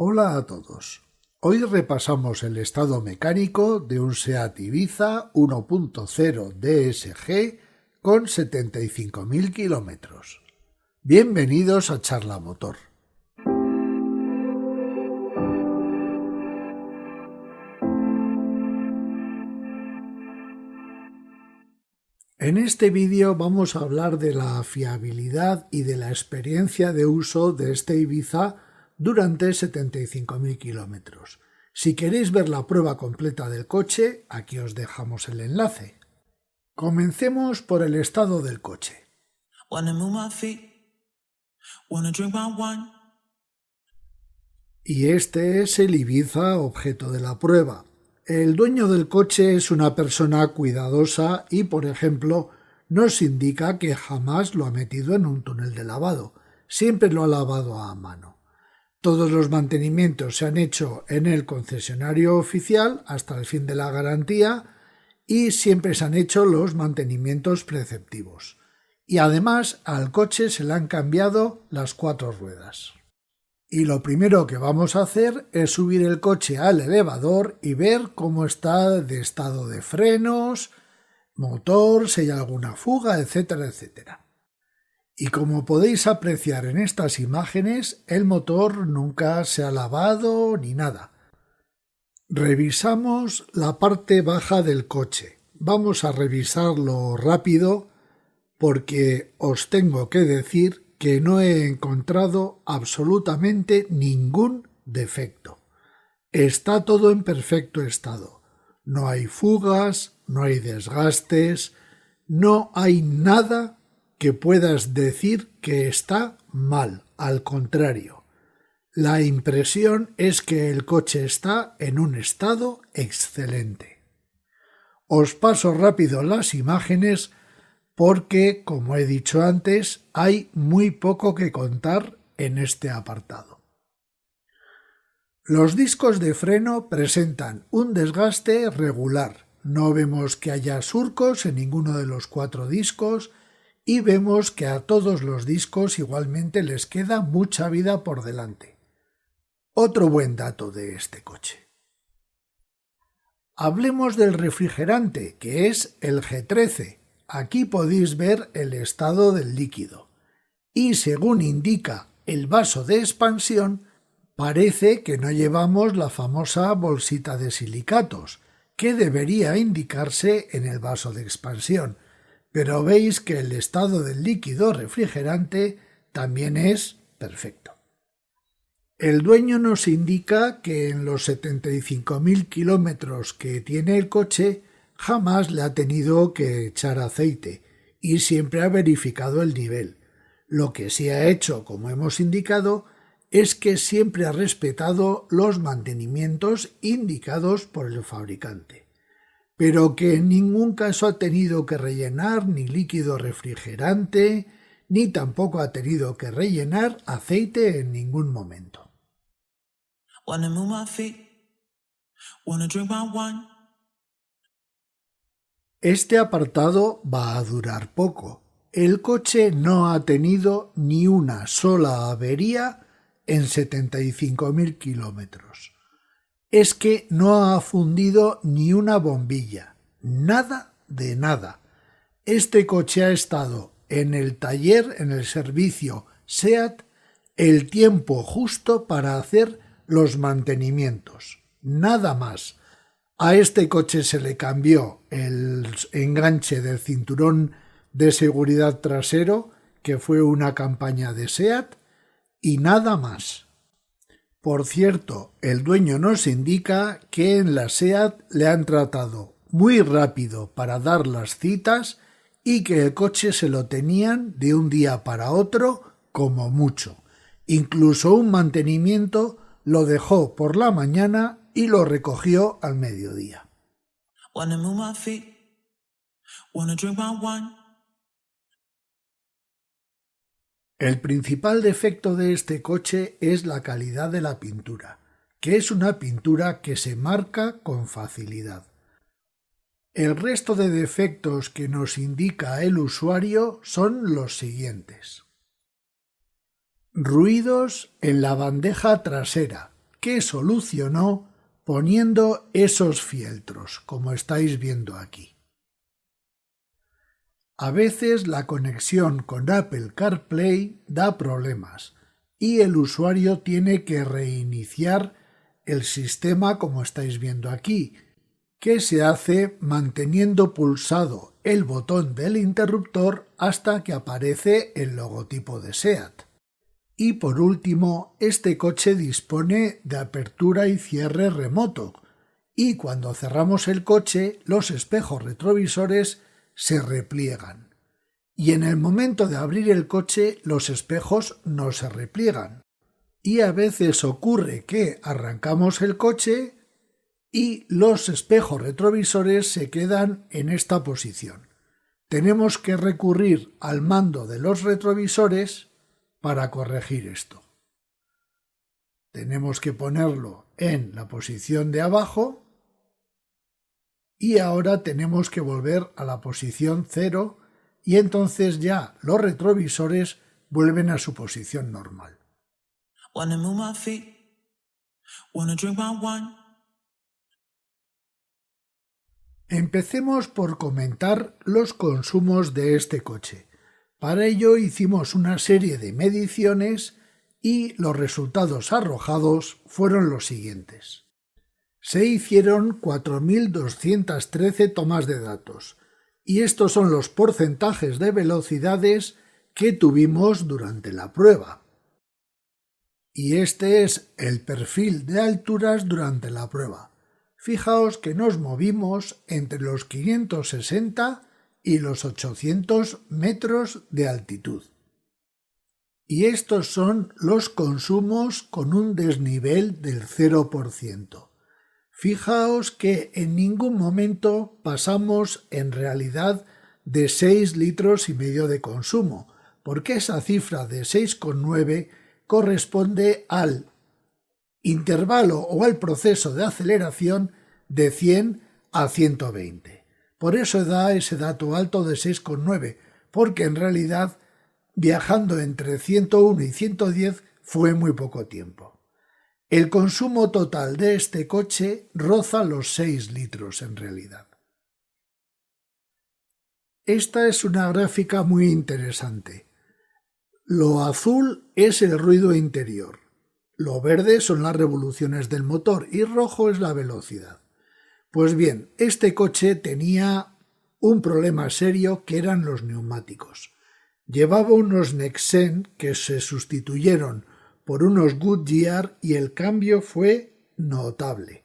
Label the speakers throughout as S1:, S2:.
S1: Hola a todos. Hoy repasamos el estado mecánico de un SEAT Ibiza 1.0 DSG con 75.000 kilómetros. Bienvenidos a Charla Motor. En este vídeo vamos a hablar de la fiabilidad y de la experiencia de uso de este Ibiza durante 75.000 kilómetros. Si queréis ver la prueba completa del coche, aquí os dejamos el enlace. Comencemos por el estado del coche. Y este es el Ibiza objeto de la prueba. El dueño del coche es una persona cuidadosa y, por ejemplo, nos indica que jamás lo ha metido en un túnel de lavado, siempre lo ha lavado a mano. Todos los mantenimientos se han hecho en el concesionario oficial hasta el fin de la garantía y siempre se han hecho los mantenimientos preceptivos. Y además al coche se le han cambiado las 4 ruedas. Y lo primero que vamos a hacer es subir el coche al elevador y ver cómo está de estado de frenos, motor, si hay alguna fuga, etcétera, etcétera. Y como podéis apreciar en estas imágenes, el motor nunca se ha lavado ni nada. Revisamos la parte baja del coche. Vamos a revisarlo rápido porque os tengo que decir que no he encontrado absolutamente ningún defecto. Está todo en perfecto estado. No hay fugas, no hay desgastes, no hay nada que puedas decir que está mal, al contrario. La impresión es que el coche está en un estado excelente. Os paso rápido las imágenes porque, como he dicho antes, hay muy poco que contar en este apartado. Los discos de freno presentan un desgaste regular. No vemos que haya surcos en ninguno de los 4 discos y vemos que a todos los discos igualmente les queda mucha vida por delante. Otro buen dato de este coche. Hablemos del refrigerante, que es el G13. Aquí podéis ver el estado del líquido. Y según indica el vaso de expansión, parece que no llevamos la famosa bolsita de silicatos, que debería indicarse en el vaso de expansión. Pero veis que el estado del líquido refrigerante también es perfecto. El dueño nos indica que en los 75.000 kilómetros que tiene el coche jamás le ha tenido que echar aceite y siempre ha verificado el nivel. Lo que sí ha hecho, como hemos indicado, es que siempre ha respetado los mantenimientos indicados por el fabricante, pero que en ningún caso ha tenido que rellenar ni líquido refrigerante, ni tampoco ha tenido que rellenar aceite en ningún momento. Este apartado va a durar poco. El coche no ha tenido ni una sola avería en 75.000 kilómetros. Es que no ha fundido ni una bombilla, nada de nada. Este coche ha estado en el taller, en el servicio SEAT, el tiempo justo para hacer los mantenimientos, nada más. A este coche se le cambió el enganche del cinturón de seguridad trasero, que fue una campaña de SEAT, y nada más. Por cierto, el dueño nos indica que en la SEAT le han tratado muy rápido para dar las citas y que el coche se lo tenían de un día para otro como mucho. Incluso un mantenimiento lo dejó por la mañana y lo recogió al mediodía. El principal defecto de este coche es la calidad de la pintura, que es una pintura que se marca con facilidad. El resto de defectos que nos indica el usuario son los siguientes. Ruidos en la bandeja trasera, que solucionó poniendo esos fieltros, como estáis viendo aquí. A veces la conexión con Apple CarPlay da problemas y el usuario tiene que reiniciar el sistema como estáis viendo aquí, que se hace manteniendo pulsado el botón del interruptor hasta que aparece el logotipo de SEAT. Y por último, este coche dispone de apertura y cierre remoto, y cuando cerramos el coche, los espejos retrovisores se repliegan. Y en el momento de abrir el coche, los espejos no se repliegan. Y a veces ocurre que arrancamos el coche y los espejos retrovisores se quedan en esta posición. Tenemos que recurrir al mando de los retrovisores para corregir esto. Tenemos que ponerlo en la posición de abajo y ahora tenemos que volver a la posición 0 y entonces ya los retrovisores vuelven a su posición normal. Empecemos por comentar los consumos de este coche. Para ello hicimos una serie de mediciones y los resultados arrojados fueron los siguientes. Se hicieron 4.213 tomas de datos y estos son los porcentajes de velocidades que tuvimos durante la prueba. Y este es el perfil de alturas durante la prueba. Fijaos que nos movimos entre los 560 y los 800 metros de altitud. Y estos son los consumos con un desnivel del 0%. Fijaos que en ningún momento pasamos en realidad de 6,5 litros de consumo, porque esa cifra de 6,9 corresponde al intervalo o al proceso de aceleración de 100 a 120. Por eso da ese dato alto de 6,9, porque en realidad viajando entre 101 y 110 fue muy poco tiempo. El consumo total de este coche roza los 6 litros en realidad. Esta es una gráfica muy interesante. Lo azul es el ruido interior, lo verde son las revoluciones del motor y rojo es la velocidad. Pues bien, este coche tenía un problema serio que eran los neumáticos. Llevaba unos Nexen que se sustituyeron por unos Goodyear y el cambio fue notable.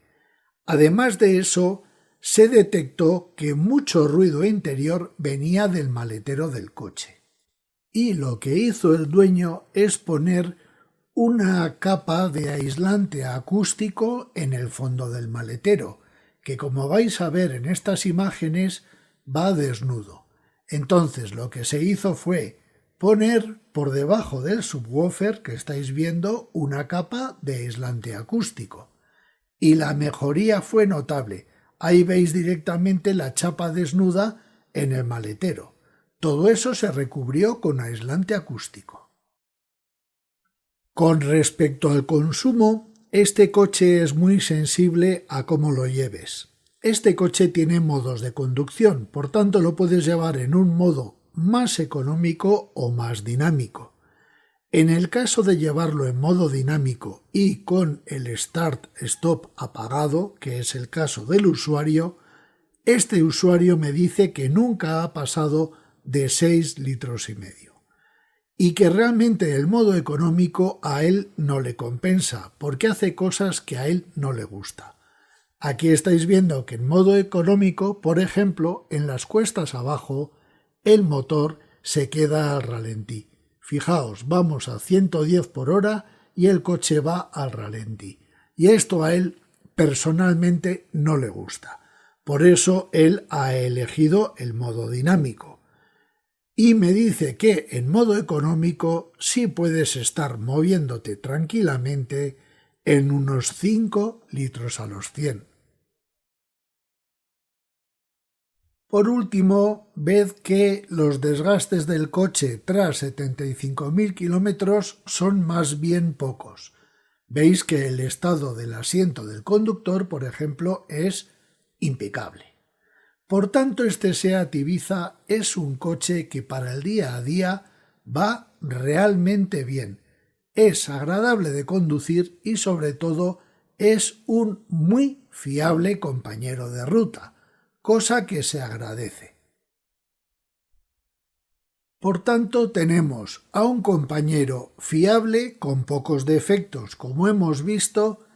S1: Además de eso, se detectó que mucho ruido interior venía del maletero del coche. Y lo que hizo el dueño es poner una capa de aislante acústico en el fondo del maletero, que como vais a ver en estas imágenes va desnudo. Entonces lo que se hizo fue poner por debajo del subwoofer que estáis viendo una capa de aislante acústico. Y la mejoría fue notable. Ahí veis directamente la chapa desnuda en el maletero. Todo eso se recubrió con aislante acústico. Con respecto al consumo, este coche es muy sensible a cómo lo lleves. Este coche tiene modos de conducción, por tanto lo puedes llevar en un modo más económico o más dinámico. En el caso de llevarlo en modo dinámico y con el Start-Stop apagado, que es el caso del usuario, este usuario me dice que nunca ha pasado de 6,5 litros y que realmente el modo económico a él no le compensa porque hace cosas que a él no le gusta. Aquí estáis viendo que en modo económico, por ejemplo, en las cuestas abajo, el motor se queda al ralentí. Fijaos, vamos a 110 por hora y el coche va al ralentí. Y esto a él personalmente no le gusta. Por eso él ha elegido el modo dinámico. Y me dice que en modo económico sí puedes estar moviéndote tranquilamente en unos 5 litros a los 100. Por último, ved que los desgastes del coche tras 75.000 kilómetros son más bien pocos. Veis que el estado del asiento del conductor, por ejemplo, es impecable. Por tanto, este SEAT Ibiza es un coche que para el día a día va realmente bien. Es agradable de conducir y sobre todo es un muy fiable compañero de ruta, cosa que se agradece. Por tanto, tenemos a un compañero fiable, con pocos defectos, como hemos visto,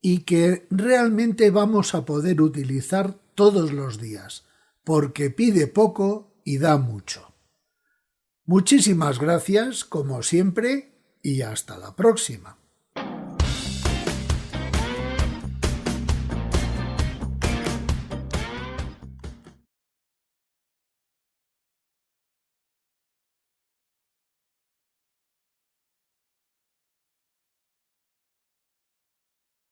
S1: y que realmente vamos a poder utilizar todos los días, porque pide poco y da mucho. Muchísimas gracias, como siempre, y hasta la próxima.